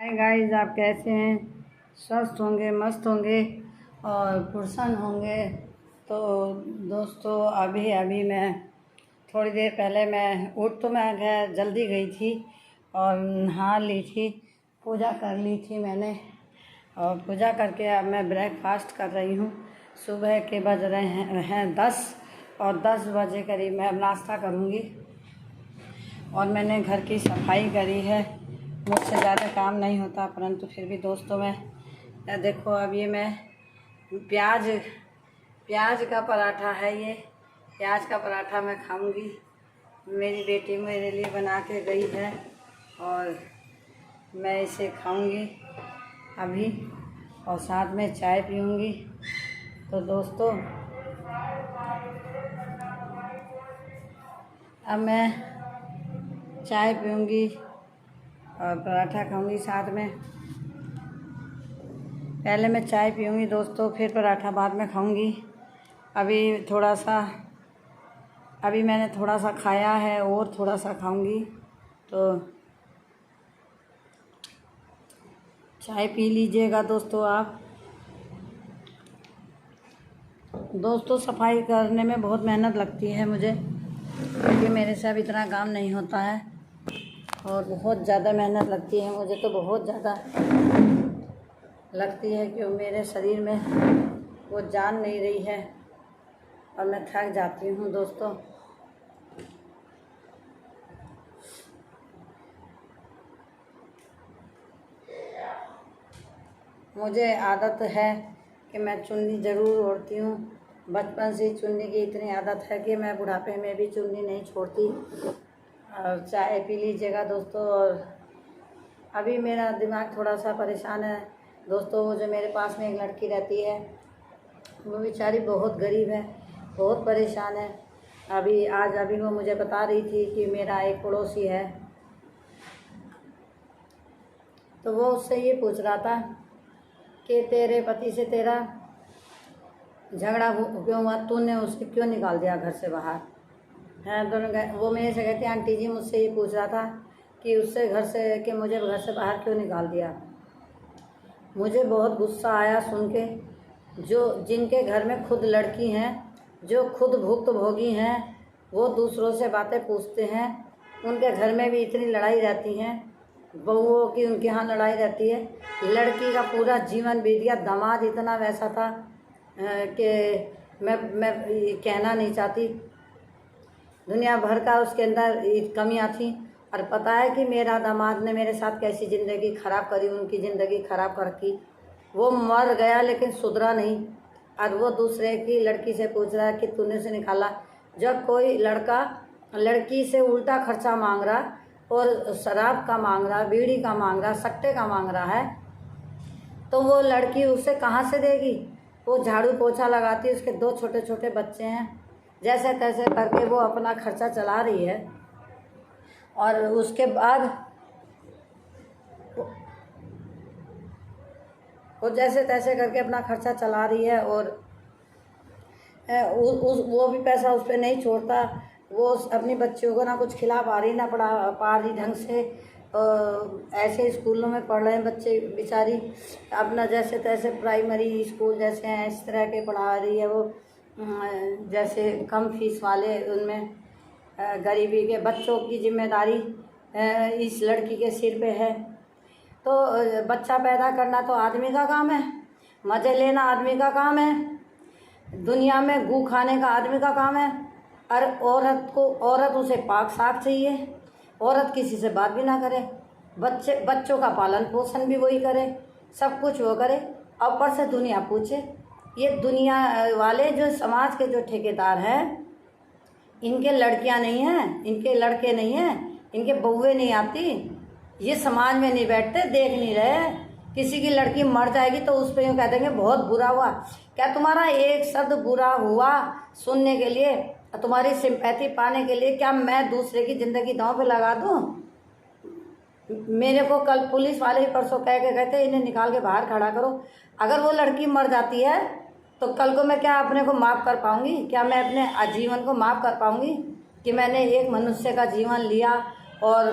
Hi guys, आप कैसे हैं? स्वस्थ होंगे, मस्त होंगे और प्रसन्न होंगे। तो दोस्तों, अभी अभी मैं थोड़ी देर पहले मैं जल्दी गई थी और नहा ली थी, पूजा कर ली थी मैंने। और पूजा करके अब मैं ब्रेकफास्ट कर रही हूँ। सुबह के बज रहे हैं 10 और 10 बजे करीब मैं अब नाश्ता करूँगी। और मैंने घर की सफाई करी है। मुझसे ज़्यादा काम नहीं होता, परंतु फिर भी दोस्तों मैं देखो, अब ये मैं प्याज का पराठा है। ये प्याज का पराठा मैं खाऊंगी। मेरी बेटी मेरे लिए बना के गई है और मैं इसे खाऊंगी अभी, और साथ में चाय पीऊंगी। तो दोस्तों, अब मैं चाय पीऊंगी और पराठा खाऊंगी साथ में। पहले मैं चाय पीऊंगी दोस्तों, फिर पराठा बाद में खाऊंगी। अभी मैंने थोड़ा सा खाया है और थोड़ा सा खाऊंगी। तो चाय पी लीजिएगा दोस्तों आप। दोस्तों, सफाई करने में बहुत मेहनत लगती है मुझे, क्योंकि मेरे से अब इतना काम नहीं होता है और बहुत ज़्यादा मेहनत लगती है मुझे। तो बहुत ज़्यादा लगती है कि मेरे शरीर में वो जान नहीं रही है और मैं थक जाती हूँ दोस्तों। मुझे आदत है कि मैं चुन्नी ज़रूर ओढ़ती हूँ। बचपन से चुन्नी की इतनी आदत है कि मैं बुढ़ापे में भी चुन्नी नहीं छोड़ती। और चाय पी लीजिएगा दोस्तों। और अभी मेरा दिमाग थोड़ा सा परेशान है दोस्तों। वो जो मेरे पास में एक लड़की रहती है, वो बेचारी बहुत गरीब है, बहुत परेशान है। अभी वो मुझे बता रही थी कि मेरा एक पड़ोसी है, तो वो उससे ये पूछ रहा था कि तेरे पति से तेरा झगड़ा क्यों हुआ, तूने उसे क्यों निकाल दिया घर से बाहर है। दोनों वो मेरे से कहती, आंटी जी मुझसे ये पूछ रहा था कि उससे घर से, कि मुझे घर से बाहर क्यों निकाल दिया। मुझे बहुत गुस्सा आया सुन के। जिनके घर में खुद लड़की हैं, जो खुद भुक्तभोगी हैं, वो दूसरों से बातें पूछते हैं। उनके घर में भी इतनी लड़ाई रहती हैं, बहुओं की उनके यहाँ लड़ाई रहती है। लड़की का पूरा जीवन बीत गया। दामाद इतना वैसा था कि मैं कहना नहीं चाहती। दुनिया भर का उसके अंदर कमियां थी। और पता है कि मेरा दामाद ने मेरे साथ कैसी ज़िंदगी ख़राब करी, उनकी ज़िंदगी ख़राब कर की। वो मर गया लेकिन सुधरा नहीं। और वो दूसरे की लड़की से पूछ रहा है कि तूने से निकाला। जब कोई लड़का लड़की से उल्टा खर्चा मांग रहा और शराब का मांग रहा, बीड़ी का मांग रहा, सट्टे का मांग रहा है, तो वो लड़की उसे कहाँ से देगी। वो झाड़ू पोछा लगाती, उसके 2 छोटे छोटे बच्चे हैं, जैसे तैसे करके वो अपना खर्चा चला रही है। और उसके बाद वो जैसे तैसे करके अपना खर्चा चला रही है। और वो भी पैसा उस पर नहीं छोड़ता। वो अपनी बच्चियों को ना कुछ खिला पा रही, ना पढ़ा पा रही ढंग से। ऐसे स्कूलों में पढ़ रहे हैं बच्चे बेचारी, अपना जैसे तैसे प्राइमरी स्कूल जैसे हैं इस तरह के पढ़ा रही है वो। जैसे कम फीस वाले, उनमें गरीबी के बच्चों की जिम्मेदारी इस लड़की के सिर पे है। तो बच्चा पैदा करना तो आदमी का काम है, मज़े लेना आदमी का काम है, दुनिया में गू खाने का आदमी का काम है। और औरत उसे पाक साफ चाहिए। औरत किसी से बात भी ना करे, बच्चों का पालन पोषण भी वही करे, सब कुछ वो करे, और ऊपर से दुनिया पूछे। ये दुनिया वाले जो समाज के जो ठेकेदार हैं, इनके लड़कियां नहीं हैं, इनके लड़के नहीं हैं, इनके बहुएं नहीं आती, ये समाज में नहीं बैठते, देख नहीं रहे। किसी की लड़की मर जाएगी तो उस पर यूँ कह देंगे बहुत बुरा हुआ। क्या तुम्हारा एक शब्द बुरा हुआ सुनने के लिए, तुम्हारी सिंपैथी पाने के लिए, क्या मैं दूसरे की ज़िंदगी दांव पे लगा दूँ? मेरे को कल पुलिस वाले ही परसों कह के कहते इन्हें निकाल के बाहर खड़ा करो। अगर वो लड़की मर जाती है तो कल को मैं क्या अपने को माफ़ कर पाऊँगी? क्या मैं अपने आजीवन को माफ़ कर पाऊँगी कि मैंने एक मनुष्य का जीवन लिया और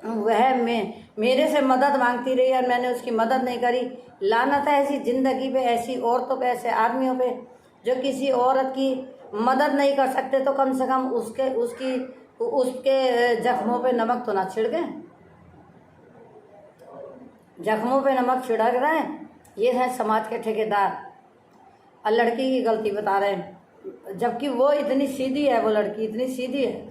वह मेरे से मदद मांगती रही और मैंने उसकी मदद नहीं करी। लानत है ऐसी ज़िंदगी पे, ऐसी औरतों पे, ऐसे आदमियों पे जो किसी औरत की मदद नहीं कर सकते, तो कम से कम उसके जख्मों पे नमक तो ना छिड़के। जख्मों पे नमक छिड़क रहे हैं, ये है समाज के ठेकेदार। और लड़की की गलती बता रहे हैं, जबकि वो इतनी सीधी है, वो लड़की इतनी सीधी है।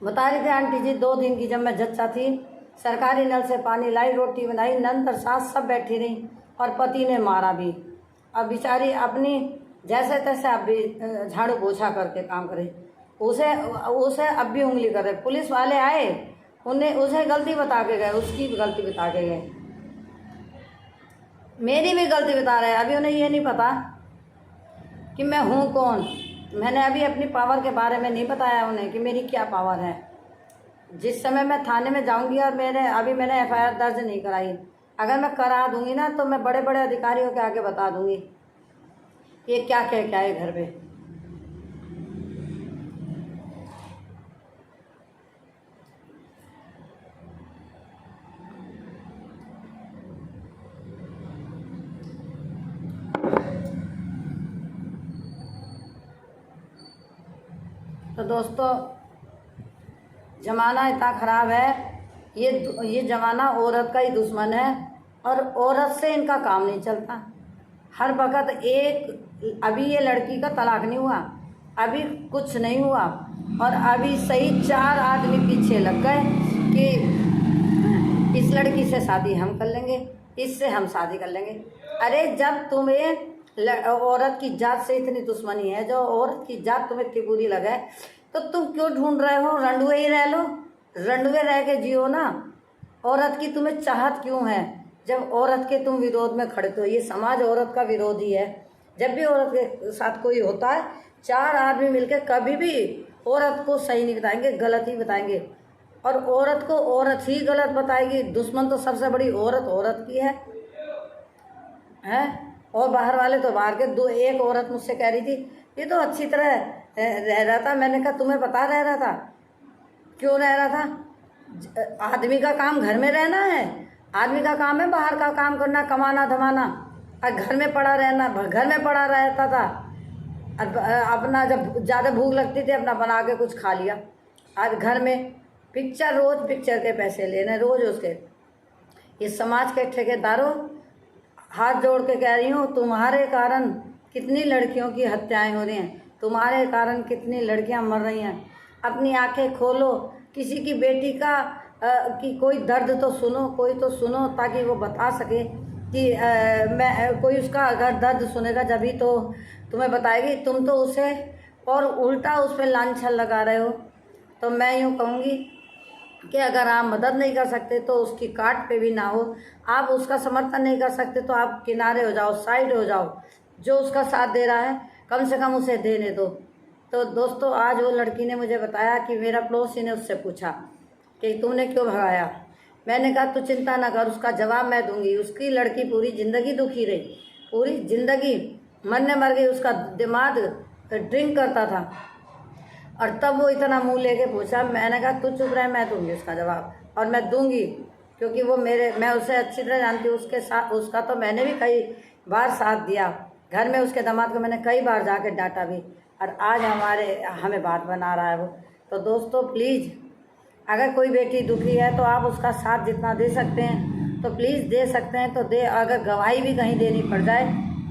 बता रही थी आंटी जी, 2 दिन की जब मैं जच्चा थी, सरकारी नल से पानी लाई, रोटी बनाई, नंद सास सब बैठी रही और पति ने मारा भी। अब बेचारी अपनी जैसे तैसे अब भी झाड़ू पोछा करके काम करे, उसे अब भी उंगली कर रहे। पुलिस वाले आए, उसे गलती बता के गए, उसकी भी गलती बता के गए, मेरी भी गलती बता रहे हैं। अभी उन्हें ये नहीं पता कि मैं हूँ कौन। मैंने अभी अपनी पावर के बारे में नहीं बताया उन्हें कि मेरी क्या पावर है। जिस समय मैं थाने में जाऊंगी, और मैंने FIR दर्ज नहीं कराई, अगर मैं करा दूंगी ना, तो मैं बड़े बड़े अधिकारियों के आगे बता दूंगी ये क्या है घर पे। तो दोस्तों, ज़माना इतना ख़राब है, ये ज़माना औरत का ही दुश्मन है, और औरत से इनका काम नहीं चलता। हर वक्त अभी ये लड़की का तलाक नहीं हुआ, अभी कुछ नहीं हुआ, और अभी सही 4 आदमी पीछे लग गए कि इस लड़की से शादी हम कर लेंगे, इससे हम शादी कर लेंगे। अरे जब तुम्हें औरत की जात से इतनी दुश्मनी है, जो औरत की जात तुम्हें इतनी बुरी लगे, तो तुम क्यों ढूंढ रहे हो? रंडुए ही रह लो, रंडुए रह के जियो ना। औरत की तुम्हें चाहत क्यों है जब औरत के तुम विरोध में खड़े हो? ये समाज औरत का विरोधी है। जब भी औरत के साथ कोई होता है, 4 आदमी मिलकर कभी भी औरत को सही नहीं बताएंगे, गलत ही बताएंगे, और औरत को औरत ही गलत बताएगी। दुश्मन तो सबसे बड़ी औरत की है। और बाहर वाले तो बाहर के। एक औरत मुझसे कह रही थी, ये तो अच्छी तरह रह रहा था। मैंने कहा तुम्हें पता रह रहा था क्यों रह रहा था? आदमी का काम घर में रहना है, आदमी का काम है बाहर का काम करना, कमाना धमाना, और घर में पड़ा रहना। घर में पड़ा रहता था, अपना जब ज़्यादा भूख लगती थी अपना बना के कुछ खा लिया। आज घर में रोज पिक्चर के पैसे लेने, रोज उसके। इस समाज के ठेकेदारों, हाथ जोड़ के कह रही हूँ, तुम्हारे कारण कितनी लड़कियों की हत्याएं हो रही हैं, तुम्हारे कारण कितनी लड़कियां मर रही हैं। अपनी आंखें खोलो, किसी की बेटी की कोई दर्द तो सुनो, कोई तो सुनो, ताकि वो बता सके कि कोई उसका अगर दर्द सुनेगा जब ही तो तुम्हें बताएगी। तुम तो उसे और उल्टा उस पर लांछन लगा रहे हो। तो मैं यूँ कहूँगी कि अगर आप मदद नहीं कर सकते तो उसकी काट पे भी ना हो। आप उसका समर्थन नहीं कर सकते तो आप किनारे हो जाओ, साइड हो जाओ। जो उसका साथ दे रहा है कम से कम उसे देने दो। तो दोस्तों, आज वो लड़की ने मुझे बताया कि मेरा पड़ोसी ने उससे पूछा कि तुमने क्यों भगाया। मैंने कहा तू चिंता ना कर, उसका जवाब मैं दूंगी। उसकी लड़की पूरी ज़िंदगी दुखी रही, पूरी ज़िंदगी मरने मर गई। उसका दिमाग ड्रिंक करता था, और तब वो इतना मुंह लेके पूछा। मैंने कहा तू चुप रहे, मैं दूंगी उसका जवाब, और मैं दूंगी क्योंकि वो मैं उसे अच्छी तरह जानती हूँ। उसका तो मैंने भी कई बार साथ दिया। घर में उसके दामाद को मैंने कई बार जाके डांटा भी, और आज हमें बात बना रहा है वो। तो दोस्तों प्लीज़, अगर कोई बेटी दुखी है तो आप उसका साथ जितना दे सकते हैं तो प्लीज़ दे सकते हैं तो दे। अगर गवाही भी कहीं देनी पड़ जाए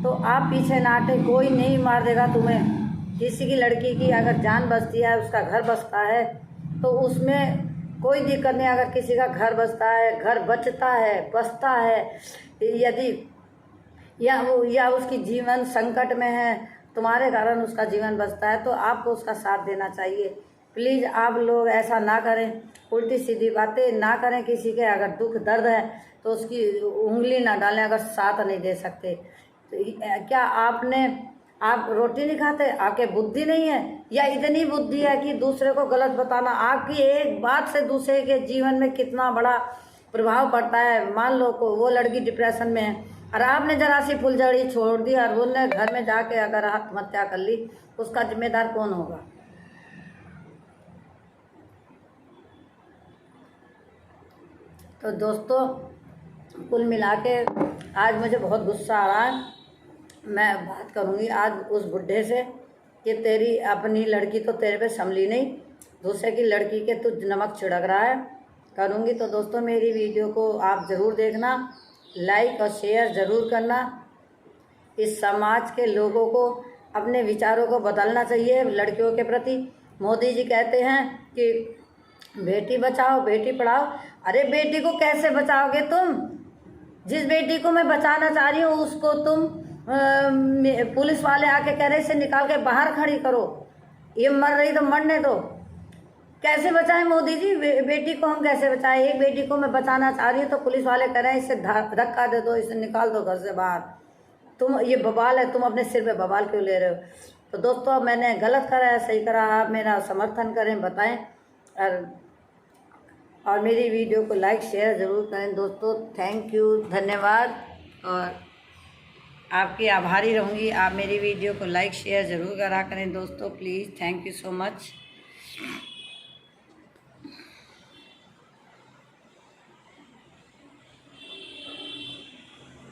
तो आप पीछे ना हटे, कोई नहीं मार देगा तुम्हें। किसी की लड़की की अगर जान बचती है, उसका घर बचता है, तो उसमें कोई दिक्कत नहीं। अगर किसी का घर बचता है, घर बचता है, यदि या उसकी जीवन संकट में है, तुम्हारे कारण उसका जीवन बचता है, तो आपको उसका साथ देना चाहिए। प्लीज़ आप लोग ऐसा ना करें, उल्टी सीधी बातें ना करें। किसी के अगर दुख दर्द है तो उसकी उंगली ना डालें अगर साथ नहीं दे सकते। तो क्या आप रोटी नहीं खाते? आपके बुद्धि नहीं है, या इतनी बुद्धि है कि दूसरे को गलत बताना? आपकी एक बात से दूसरे के जीवन में कितना बड़ा प्रभाव पड़ता है। मान लो को वो लड़की डिप्रेशन में है, और आपने जरा सी फुलझड़ी छोड़ दी और उन्होंने घर में जाके अगर आत्महत्या कर ली, उसका जिम्मेदार कौन होगा? तो दोस्तों कुल मिला के आज मुझे बहुत गुस्सा आ रहा है। मैं बात करूँगी आज उस बुढ़े से कि तेरी अपनी लड़की तो तेरे पे संभली नहीं, दूसरे की लड़की के तू नमक छिड़क रहा है। करूँगी तो दोस्तों मेरी वीडियो को आप ज़रूर देखना, लाइक और शेयर ज़रूर करना। इस समाज के लोगों को अपने विचारों को बदलना चाहिए लड़कियों के प्रति। मोदी जी कहते हैं कि बेटी बचाओ बेटी पढ़ाओ। अरे बेटी को कैसे बचाओगे तुम? जिस बेटी को मैं बचाना चाह रही हूँ उसको तुम पुलिस वाले आके कह रहे इसे निकाल के बाहर खड़ी करो, ये मर रही तो मरने दो। कैसे बचाएं मोदी जी? बेटी को हम कैसे बचाएं? एक बेटी को मैं बचाना चाह रही हूँ तो पुलिस वाले कह रहे हैं इसे धक्का दे दो, इसे निकाल दो घर से बाहर। तुम ये बवाल है, तुम अपने सिर पे बवाल क्यों ले रहे हो? तो दोस्तों मैंने गलत करा है सही करा, आप मेरा समर्थन करें, बताएं और मेरी वीडियो को लाइक शेयर ज़रूर करें दोस्तों। थैंक यू, धन्यवाद और आपकी आभारी रहूँगी। आप मेरी वीडियो को लाइक शेयर ज़रूर करा करें दोस्तों, please. Thank you so much.